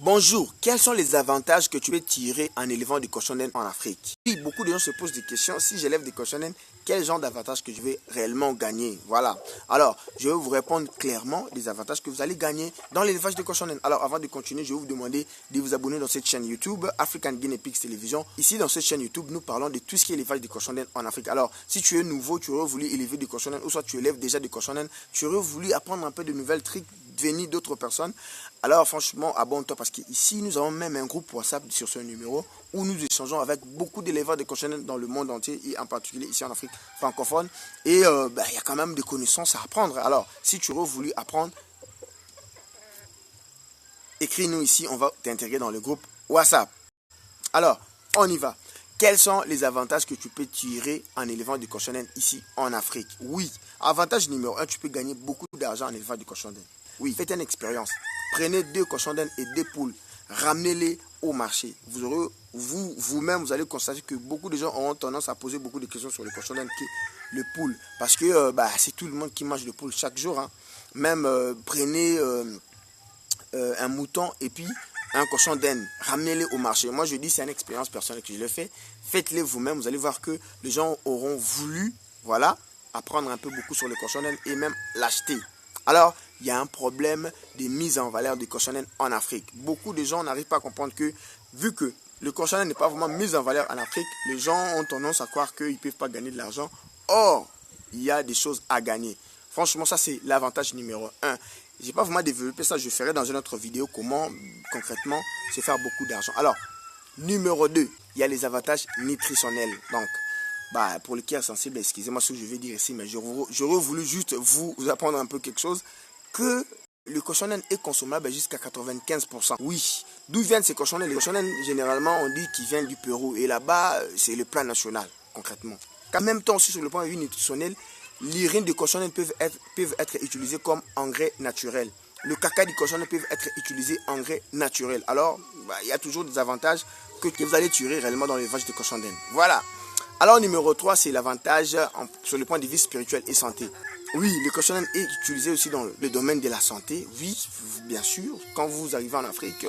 Bonjour, quels sont les avantages que tu peux tirer en élevant des cochons d'Inde en Afrique? Oui, beaucoup de gens se posent des questions. Si j'élève des cochons d'Inde, quel genre d'avantages que je vais réellement gagner? Voilà. Alors, je vais vous répondre clairement des avantages que vous allez gagner dans l'élevage des cochons d'Inde. Alors, avant de continuer, je vais vous demander de vous abonner dans cette chaîne YouTube, African Guinea Pigs Television. Ici, dans cette chaîne YouTube, nous parlons de tout ce qui est élevage des cochons d'Inde en Afrique. Alors, si tu es nouveau, tu aurais voulu élever des cochons d'Inde, ou soit tu élèves déjà des cochons d'Inde, tu aurais voulu apprendre un peu de nouvelles tricks venir d'autres personnes, alors franchement abonne-toi parce qu'ici nous avons même un groupe WhatsApp sur ce numéro où nous échangeons avec beaucoup d'éleveurs de cochons dans le monde entier et en particulier ici en Afrique francophone et il y a quand même des connaissances à apprendre. Alors si tu aurais voulu apprendre, écris-nous ici, on va t'intégrer dans le groupe WhatsApp. Alors on y va. Quels sont les avantages que tu peux tirer en élevant du cochon d'Inde ici en Afrique? Oui, avantage numéro 1, tu peux gagner beaucoup d'argent en élevant du cochon d'Inde. Oui, faites une expérience. Prenez 2 cochons d'Inde et 2 poules. Ramenez-les au marché. Vous-même, vous allez constater que beaucoup de gens ont tendance à poser beaucoup de questions sur le cochon d'Inde qui est le poule. Parce que c'est tout le monde qui mange le poule chaque jour. Hein. Même prenez un mouton et puis un cochon d'Inde. Ramenez-les au marché. Moi, je dis c'est une expérience personnelle que je le fais. Faites-les vous-même. Vous allez voir que les gens auront voulu, voilà, apprendre un peu beaucoup sur le cochon d'Inde et même l'acheter. Alors, il y a un problème de mise en valeur du cochon d'Inde en Afrique. Beaucoup de gens n'arrivent pas à comprendre que, vu que le cochon d'Inde n'est pas vraiment mis en valeur en Afrique, les gens ont tendance à croire qu'ils ne peuvent pas gagner de l'argent. Or, il y a des choses à gagner. Franchement, ça c'est l'avantage numéro 1. Je n'ai pas vraiment développé ça, je ferai dans une autre vidéo comment concrètement se faire beaucoup d'argent. Alors, numéro 2, il y a les avantages nutritionnels. Donc, pour les cœurs sensibles, excusez-moi ce que je vais dire ici, mais j'aurais voulu juste vous apprendre un peu quelque chose, que le cochon d'Inde est consommable jusqu'à 95%. Oui, d'où viennent ces cochons d'Inde? Les cochons d'Inde, généralement, on dit qu'ils viennent du Pérou, et là-bas, c'est le plan national, concrètement. En même temps, aussi sur le point de vue nutritionnel, l'urine de cochon d'Inde peuvent être utilisées comme engrais naturel. Le caca du cochon d'Inde peut être utilisé engrais naturel. Alors, il y a toujours des avantages que vous allez tirer réellement dans l'élevage de cochon d'Inde. Voilà. Alors, numéro 3, c'est l'avantage sur le point de vue spirituel et santé. Oui, le cochon d'Inde est utilisé aussi dans le domaine de la santé. Oui, bien sûr, quand vous arrivez en Afrique,